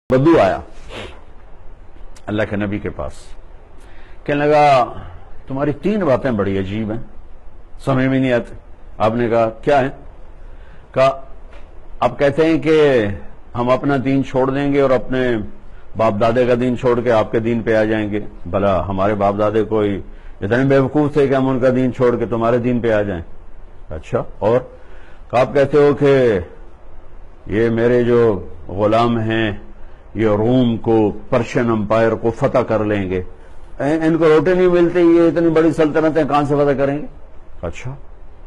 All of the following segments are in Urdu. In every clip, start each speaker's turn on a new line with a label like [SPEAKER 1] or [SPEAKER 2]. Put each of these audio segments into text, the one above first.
[SPEAKER 1] بدو آیا اللہ کے نبی کے پاس، کہنے لگا تمہاری 3 باتیں بڑی عجیب ہیں، سمجھ میں نہیں آتی۔ آپ نے کہا کیا ہے؟ کہا آپ کہتے ہیں کہ ہم اپنا دین چھوڑ دیں گے اور اپنے باپ دادے کا دین چھوڑ کے آپ کے دین پہ آ جائیں گے۔ بھلا ہمارے باپ دادے کوئی اتنے بیوقوف تھے کہ ہم ان کا دین چھوڑ کے تمہارے دین پہ آ جائیں؟ اچھا، اور کہا آپ کہتے ہو کہ یہ میرے جو غلام ہیں یہ روم کو، پرشین امپائر کو فتح کر لیں گے، ان کو روٹی نہیں ملتی، یہ اتنی بڑی سلطنتیں کہاں سے فتح کریں گے؟ اچھا،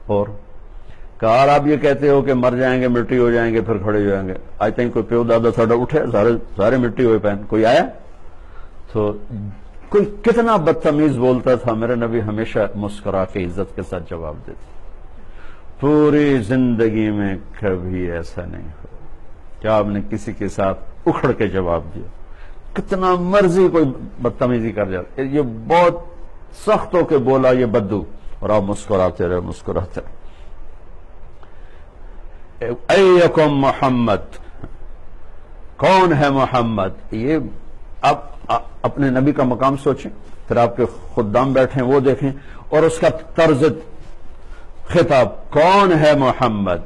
[SPEAKER 1] اور کہا آپ یہ کہتے ہو کہ مر جائیں گے، مٹی ہو جائیں گے، پھر کھڑے ہو جائیں گے۔ آج تک کوئی پیو دادا ساڈا اٹھے، سارے مٹی ہوئے پہن، کوئی آیا؟ تو کوئی کتنا بدتمیز بولتا تھا، میرے نبی ہمیشہ مسکرا کے عزت کے ساتھ جواب دیتے۔ پوری زندگی میں کبھی ایسا نہیں ہوا کیا آپ نے کسی کے ساتھ اکھڑ کے جواب دیا، کتنا مرضی کوئی بدتمیزی کر جاتا، یہ بہت سخت ہو کے بولا یہ بدو، اور آپ مسکراتے رہے مسکراتے رہے۔ ایکم محمد، کون ہے محمد؟ یہ آپ اپنے نبی کا مقام سوچیں، پھر آپ کے خدام بیٹھیں وہ دیکھیں، اور اس کا طرز خطاب کون ہے محمد؟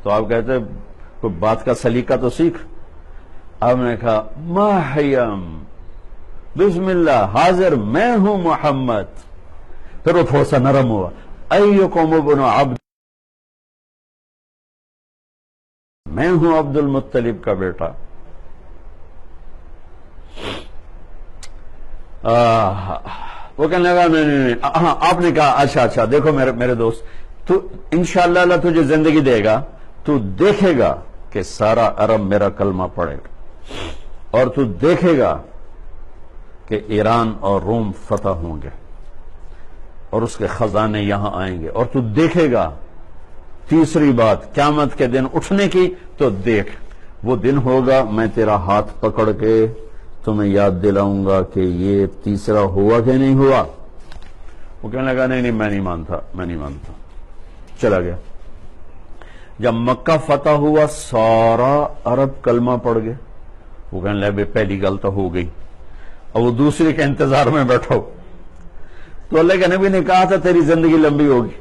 [SPEAKER 1] تو آپ کہتے کوئی بات کا سلیقہ تو سیکھ۔ آپ نے کہا ماہیم، بسم اللہ، حاضر میں ہوں محمد۔ پھر وہ تھوڑا سا نرم ہوا، ایکم ابن عبد، میں ہوں عبد المطلب کا بیٹا۔ وہ کہنے لگا نہیں، ہاں آپ نے کہا اچھا دیکھو میرے دوست، تو انشاءاللہ اللہ تجھے زندگی دے گا، تو دیکھے گا کہ سارا عرب میرا کلمہ پڑھے گا، اور تو دیکھے گا کہ ایران اور روم فتح ہوں گے اور اس کے خزانے یہاں آئیں گے، اور تو دیکھے گا تیسری بات قیامت کے دن اٹھنے کی، تو دیکھ وہ دن ہوگا میں تیرا ہاتھ پکڑ کے تمہیں یاد دلاؤں گا کہ یہ تیسرا ہوا کہ نہیں ہوا۔ وہ کہنے لگا نہیں میں نہیں مانتا، چلا گیا۔ جب مکہ فتح ہوا سارا عرب کلمہ پڑھ گئے، وہ کہنے لگا پہلی گل تو ہو گئی، اور وہ دوسری کے انتظار میں بیٹھو۔ تو اللہ کے نبی نے کہا تھا تیری زندگی لمبی ہوگی۔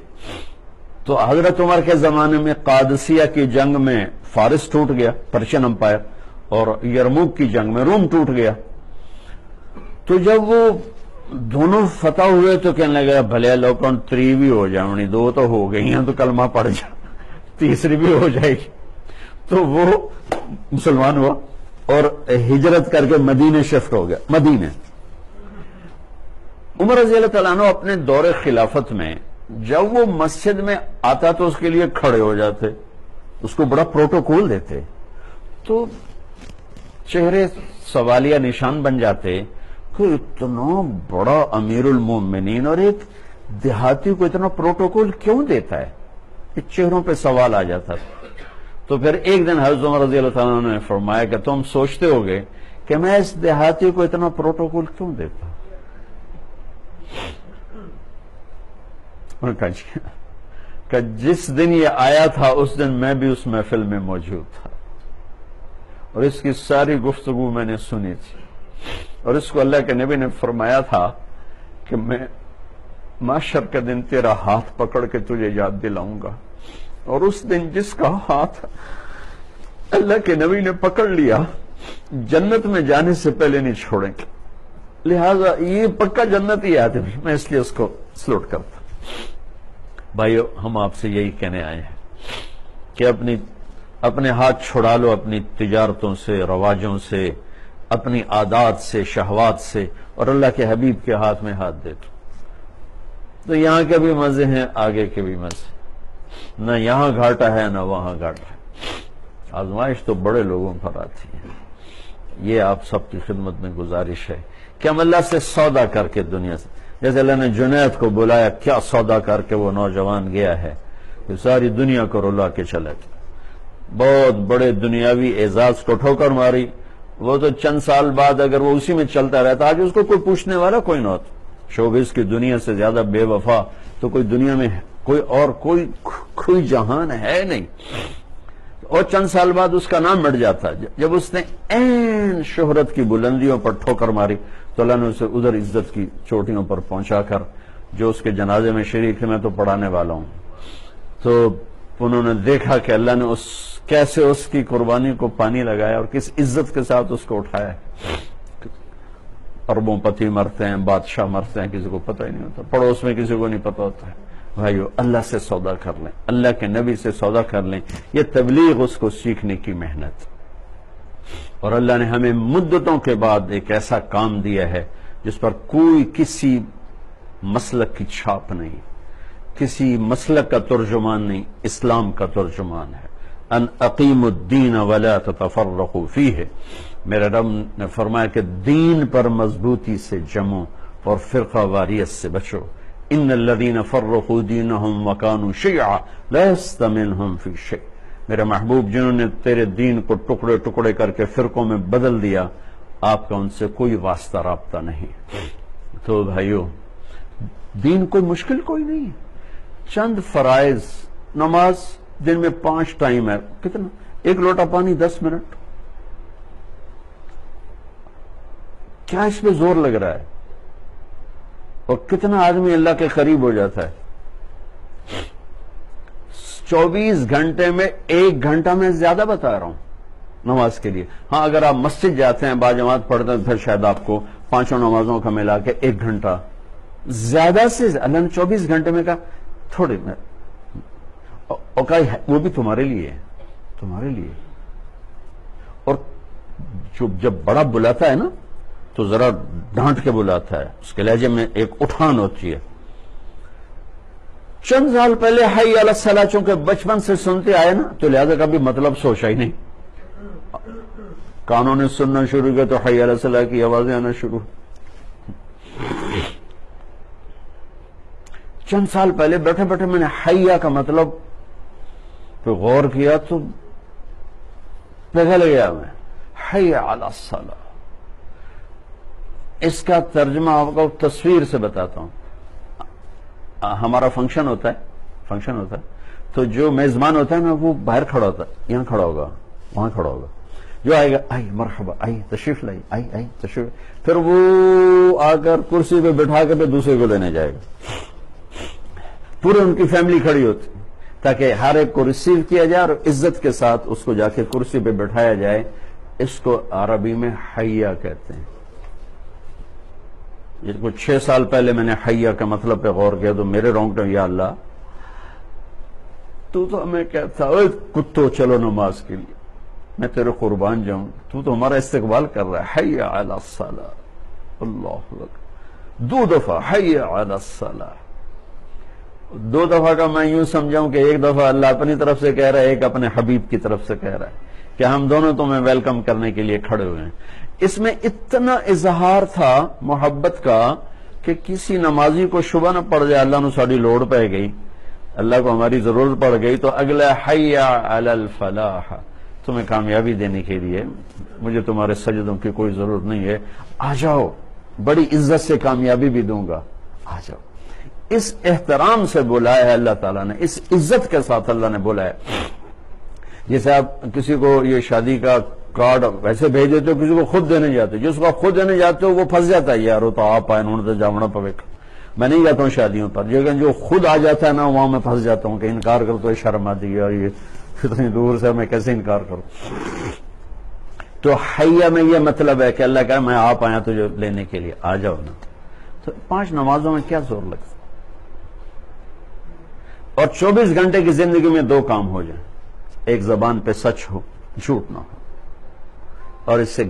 [SPEAKER 1] تو حضرت عمر کے زمانے میں قادسیہ کی جنگ میں فارس ٹوٹ گیا، پرشین امپائر، اور یرموک کی جنگ میں روم ٹوٹ گیا۔ تو جب وہ دونوں فتح ہوئے تو کہنے لگا بھلے لوگوں 3 بھی ہو جائیں، 2 تو ہو گئی ہیں تو کلمہ پڑھ جا، تیسری بھی ہو جائے گی۔ تو وہ مسلمان ہوا اور ہجرت کر کے مدینے شفٹ ہو گیا۔ مدینے عمر رضی اللہ تعالیٰ عنہ اپنے دور خلافت میں جب وہ مسجد میں آتا تو اس کے لیے کھڑے ہو جاتے، اس کو بڑا پروٹوکول دیتے، تو چہرے سوالیہ نشان بن جاتے کہ اتنا بڑا امیر المومنین اور ایک دیہاتی کو اتنا پروٹوکول کیوں دیتا ہے؟ چہروں پہ سوال آ جاتا تھا۔ تو پھر ایک دن حضرت عمر رضی اللہ تعالیٰ عنہ نے فرمایا کہ تم سوچتے ہوگے کہ میں اس دیہاتی کو اتنا پروٹوکول کیوں دیتا؟ کہ جس دن یہ آیا تھا اس دن میں بھی اس محفل میں موجود تھا، اور اس کی ساری گفتگو میں نے سنی تھی، اور اس کو اللہ کے نبی نے فرمایا تھا کہ میں محشر کے دن تیرا ہاتھ پکڑ کے تجھے یاد دلاؤں گا، اور اس دن جس کا ہاتھ اللہ کے نبی نے پکڑ لیا جنت میں جانے سے پہلے نہیں چھوڑیں گے، لہذا یہ پکا جنت ہی آتے، میں اس لیے اس کو سلوٹ کرتا۔ بھائیو، ہم آپ سے یہی کہنے آئے ہیں کہ اپنے ہاتھ چھڑا لو اپنی تجارتوں سے، رواجوں سے، اپنی عادات سے، شہوات سے، اور اللہ کے حبیب کے ہاتھ میں ہاتھ دے دو۔ تو یہاں کے بھی مزے ہیں، آگے کے بھی مزے، نہ یہاں گھاٹا ہے نہ وہاں گھاٹا ہے، آزمائش تو بڑے لوگوں پر آتی ہے۔ یہ آپ سب کی خدمت میں گزارش ہے کہ ہم اللہ سے سودا کر کے دنیا سے، جیسے اللہ نے جنید کو بلایا، کیا سودا کر کے وہ نوجوان گیا ہے کہ ساری دنیا کو رلا کے چلا گیا، بہت بڑے دنیاوی اعزاز کو ٹھوکر ماری۔ وہ تو چند سال بعد اگر وہ اسی میں چلتا رہتا، آج اس کو کوئی پوچھنے والا کوئی نہ ہوتا۔ شوبز کی دنیا سے زیادہ بے وفا تو کوئی دنیا میں کوئی اور کوئی جہان ہے نہیں۔ اور چند سال بعد اس کا نام مٹ جاتا. جب اس نے عین شہرت کی بلندیوں پر ٹھوکر ماری تو اللہ نے اسے ادھر عزت کی چوٹیوں پر پہنچا کر، جو اس کے جنازے میں شریک تھے، میں تو پڑھانے والا ہوں، تو انہوں نے دیکھا کہ اللہ نے کیسے اس کی قربانی کو پانی لگایا اور کس عزت کے ساتھ اس کو اٹھایا. اربوں پتی مرتے ہیں، بادشاہ مرتے ہیں، کسی کو پتہ ہی نہیں ہوتا، پڑوس میں کسی کو نہیں پتہ ہوتا ہے. بھائیو، اللہ سے سودا کر لیں، اللہ کے نبی سے سودا کر لیں. یہ تبلیغ، اس کو سیکھنے کی محنت. اور اللہ نے ہمیں مدتوں کے بعد ایک ایسا کام دیا ہے جس پر کوئی کسی مسلک کی چھاپ نہیں، کسی مسلک کا ترجمان نہیں، اسلام کا ترجمان ہے. ان اقیموا الدین ولا تتفرقوا فیہ. میرے رب نے فرمایا کہ دین پر مضبوطی سے جمو اور فرقہ واریت سے بچو. ان الذین فرقوا دینہم وکانوا شیعا لست منہم فی شیء. میرے محبوب، جنہوں نے تیرے دین کو ٹکڑے ٹکڑے کر کے فرقوں میں بدل دیا، آپ کا ان سے کوئی واسطہ رابطہ نہیں. تو بھائیو، دین کوئی مشکل کوئی نہیں ہے. چند فرائض، نماز دن میں 5 ٹائم ہے، کتنا؟ 1 لوٹا پانی 10 منٹ. کیا اس پہ زور لگ رہا ہے؟ اور کتنا آدمی اللہ کے قریب ہو جاتا ہے. 24 گھنٹے میں 1 گھنٹہ میں زیادہ بتا رہا ہوں نماز کے لیے. ہاں، اگر آپ مسجد جاتے ہیں، باجماعت پڑھتے ہیں، پھر شاید آپ کو 5 نمازوں کا ملا کے 1 گھنٹہ زیادہ سے. اللہ نے 24 گھنٹے میں کہا تھوڑے میں، اور کہا وہ بھی تمہارے لیے ہے، تمہارے لیے. اور جب بڑا بلاتا ہے نا تو ذرا ڈانٹ کے بلاتا ہے، اس کے لہجے میں ایک اٹھان ہوتی ہے. چند سال پہلے حی علی الصلاۃ چونکہ بچپن سے سنتے آئے نا، تو لہذا کبھی مطلب سوچا ہی نہیں. کانوں نے سننا شروع کیا تو حی علی الصلاۃ کی آوازیں آنا شروع. چند سال پہلے بیٹھے بیٹھے میں نے حیا کا مطلب پہ غور کیا تو پگھل گیا میں. حی علی الصلاۃ، اس کا ترجمہ آپ کو تصویر سے بتاتا ہوں. ہمارا فنکشن ہوتا ہے تو جو میزبان ہوتا ہے نا، وہ باہر کھڑا ہوتا ہے، یہاں کھڑا ہوگا، وہاں کھڑا ہوگا. جو آئے گا، آئی مرحبا، آئی تشریف لائی، آئی تشریف. پھر وہ آ کر کرسی پہ بٹھا کے پھر دوسرے کو لینے جائے گا. پورے ان کی فیملی کھڑی ہوتی تاکہ ہر ایک کو ریسیو کیا جائے اور عزت کے ساتھ اس کو جا کے کرسی پہ بٹھایا جائے. اس کو عربی میں حیا کہتے ہیں. یہ کچھ 6 سال پہلے میں نے حیا کا مطلب پہ غور کیا تو میرے رونگٹے، یا اللہ، تو ہمیں کہتا اوے کتو چلو نماز کے لیے، میں تیرے قربان جاؤں، تو ہمارا استقبال کر رہا ہے. حی علی الصلاۃ، اللہ اکبر. 2 دفعہ حی علی الصلاۃ. 2 دفعہ کا میں یوں سمجھاؤں کہ 1 دفعہ اللہ اپنی طرف سے کہہ رہا ہے، ایک اپنے حبیب کی طرف سے کہہ رہا ہے کہ ہم دونوں تمہیں ویلکم کرنے کے لیے کھڑے ہوئے ہیں. اس میں اتنا اظہار تھا محبت کا کہ کسی نمازی کو شبہ نہ پڑ جائے اللہ نے ساری لوڑ پہ گئی، اللہ کو ہماری ضرورت پڑ گئی تو اگلا حی علی الفلاح، تمہیں کامیابی دینے کے لیے مجھے تمہارے سجدوں کی کوئی ضرورت نہیں ہے، آ جاؤ، بڑی عزت سے کامیابی بھی دوں گا، آ جاؤ. اس احترام سے بلایا ہے اللہ تعالیٰ نے، اس عزت کے ساتھ اللہ نے بلایا. جیسے آپ کسی کو یہ شادی کا کارڈ ویسے بھیج دیتے ہو، کسی کو خود دینے جاتے ہو، جس کو خود دینے جاتے ہو وہ پھنس جاتا ہے، یار وہ تو آپ آئے، انہوں نے تو جامنا پوے. میں نہیں جاتا ہوں شادیوں پر، لیکن جو خود آ جاتا ہے نا وہاں میں پھنس جاتا ہوں کہ انکار کرو تو شرم آتی ہے، اور یہ اتنی دور سے میں کیسے انکار کروں. تو حیا میں یہ مطلب ہے کہ اللہ کہا میں آپ آیا تجھے لینے کے لیے، آ جاؤ نا. تو 5 نمازوں میں کیا زور لگتا. اور 24 گھنٹے کی زندگی میں 2 کام ہو جائیں، ایک زبان پہ سچ ہو، جھوٹ نہ ہو، اور اس سے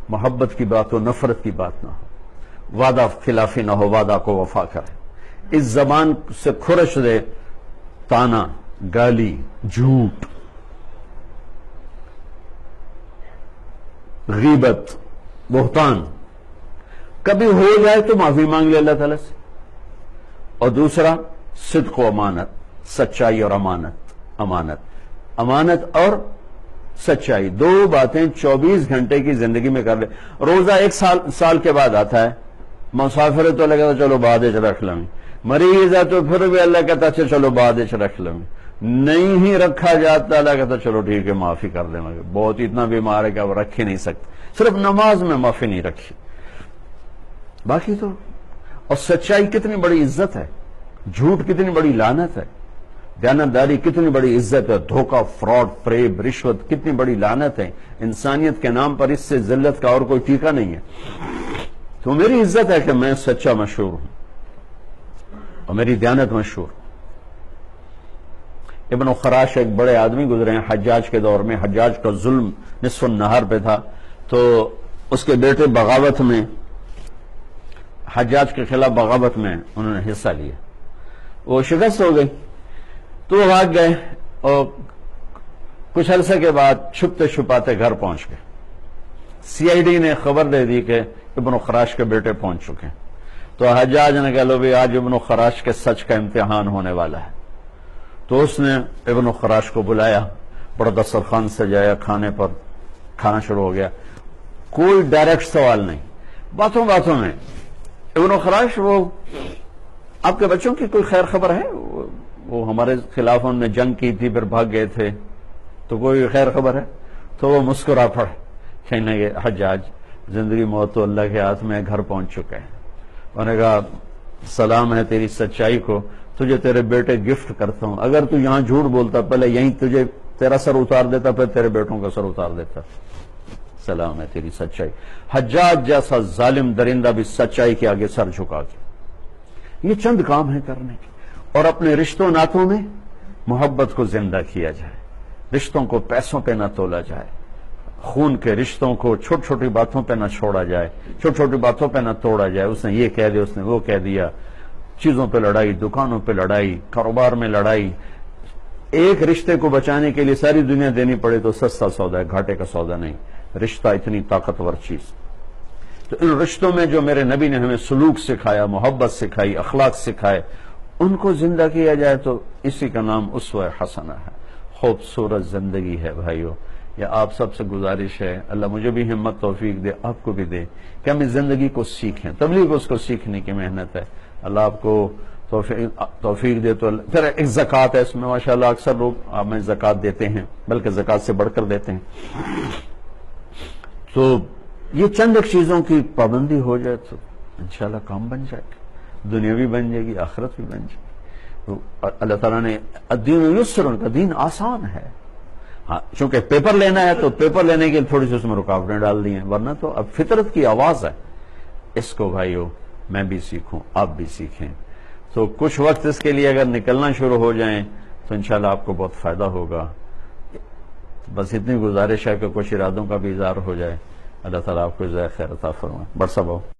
[SPEAKER 1] محبت کی بات ہو، نفرت کی بات نہ ہو، وعدہ خلافی نہ ہو، وعدہ کو وفا کرے. اس زبان سے کھرش دے تانا، گالی، جھوٹ، غیبت، بہتان کبھی ہو جائے تو معافی مانگ لے اللہ تعالیٰ سے. اور دوسرا صدق و امانت، سچائی اور امانت اور سچائی، 2 باتیں 24 گھنٹے کی زندگی میں کر لے. روزہ 1 سال کے بعد آتا ہے، مسافر تو لگا چلو بعد رکھ لیں، مریض ہے تو پھر بھی اللہ کہتا اچھا چلو بعد رکھ لیں گے، نہیں ہی رکھا جاتا اللہ کہتا چلو ٹھیک ہے معافی کر دیں گے، بہت اتنا بیمار ہے کہ اب رکھ ہی نہیں سکتے، صرف نماز میں معافی نہیں رکھی، باقی تو۔ اور سچائی کتنی بڑی عزت ہے، جھوٹ کتنی بڑی لعنت ہے، دیانتداری کتنی بڑی عزت ہے، دھوکہ، فراڈ، فریب، رشوت کتنی بڑی لعنت ہے، انسانیت کے نام پر اس سے ذلت کا اور کوئی ٹیکہ نہیں ہے۔ تو میری عزت ہے کہ میں سچا مشہور ہوں اور میری دیانت مشہور۔ ابن خراش ایک بڑے آدمی گزرے ہیں حجاج کے دور میں، حجاج کا ظلم نصف النہار پہ تھا، تو اس کے بیٹے بغاوت میں، حجاج کے خلاف بغاوت میں انہوں نے حصہ لیا، وہ شکست ہو گئی تو وہ بھاگ گئے، اور کچھ عرصے کے بعد چھپتے چھپاتے گھر پہنچ گئے۔ سی آئی ڈی نے خبر دے دی کہ ابن خراش کے بیٹے پہنچ چکے ہیں، تو حجاج نے کہا لو بھی آج ابن خراش کے سچ کا امتحان ہونے والا ہے، تو اس نے ابن خراش کو بلایا، بڑا دسترخوان سجایا، کھانے پر کھانا شروع ہو گیا، کوئی ڈائریکٹ سوال نہیں، باتوں باتوں میں ابن خراش وہ آپ کے بچوں کی کوئی خیر خبر ہے؟ وہ ہمارے خلاف انہوں نے جنگ کی تھی پھر بھاگ گئے تھے، تو کوئی خیر خبر ہے؟ تو وہ مسکرا پڑے، کہنے لگے حجاج زندگی موت تو اللہ کے ہاتھ میں، گھر پہنچ چکے ہیں۔ انہوں نے کہا سلام ہے تیری سچائی کو، تجھے تیرے بیٹے گفٹ کرتا ہوں، اگر تو یہاں جھوٹ بولتا پہلے یہیں تجھے تیرا سر اتار دیتا، پھر تیرے بیٹوں کا سر اتار دیتا۔ سلام ہے تیری سچائی۔ حجاج جیسا ظالم درندہ بھی سچائی کے آگے سر جھکا کے۔ یہ چند کام ہیں کرنے کے، اور اپنے رشتوں ناتوں میں محبت کو زندہ کیا جائے، رشتوں کو پیسوں پہ نہ تولا جائے، خون کے رشتوں کو چھوٹی چھوٹی باتوں پہ نہ چھوڑا جائے، چھوٹی چھوٹی باتوں پہ نہ توڑا جائے، اس نے یہ کہہ دیا، اس نے وہ کہہ دیا، چیزوں پہ لڑائی، دکانوں پہ لڑائی، کاروبار میں لڑائی۔ ایک رشتے کو بچانے کے لیے ساری دنیا دینی پڑے تو سستا سودا ہے، گھاٹے کا سودا نہیں۔ رشتہ اتنی طاقتور چیز۔ تو ان رشتوں میں جو میرے نبی نے ہمیں سلوک سکھایا، محبت سکھائی، اخلاق سکھائے، ان کو زندہ کیا جائے تو اسی کا نام اسوہ حسنہ ہے، خوبصورت زندگی ہے۔ بھائیو، یہ آپ سب سے گزارش ہے، اللہ مجھے بھی ہمت توفیق دے، آپ کو بھی دے کہ ہم اس زندگی کو سیکھیں۔ تبلیغ اس کو سیکھنے کی محنت ہے، اللہ آپ کو توفیق دے۔ تو پھر ایک زکوٰۃ ہے اس میں، ماشاءاللہ اکثر لوگ ہمیں زکوٰۃ دیتے ہیں، بلکہ زکوٰۃ سے بڑھ کر دیتے ہیں۔ تو یہ چند ایک چیزوں کی پابندی ہو جائے تو انشاءاللہ کام بن جائے گا، دنیا بھی بن جائے گی، آخرت بھی بن جائے گی۔ اللہ تعالیٰ نے الدین یسر، ان کا دین آسان ہے۔ ہاں چونکہ پیپر لینا ہے تو پیپر لینے کے لیے تھوڑی سی اس میں رکاوٹیں ڈال دی ہیں، ورنہ تو اب فطرت کی آواز ہے۔ اس کو بھائیو میں بھی سیکھوں، آپ بھی سیکھیں، تو کچھ وقت اس کے لیے اگر نکلنا شروع ہو جائیں تو انشاءاللہ آپ کو بہت فائدہ ہوگا۔ بس اتنی گزارش ہے کہ کچھ ارادوں کا بھی اظہار ہو جائے۔ اللہ تعالیٰ آپ کو جزائے خیر عطا فرمائے۔ بڑھ صاحب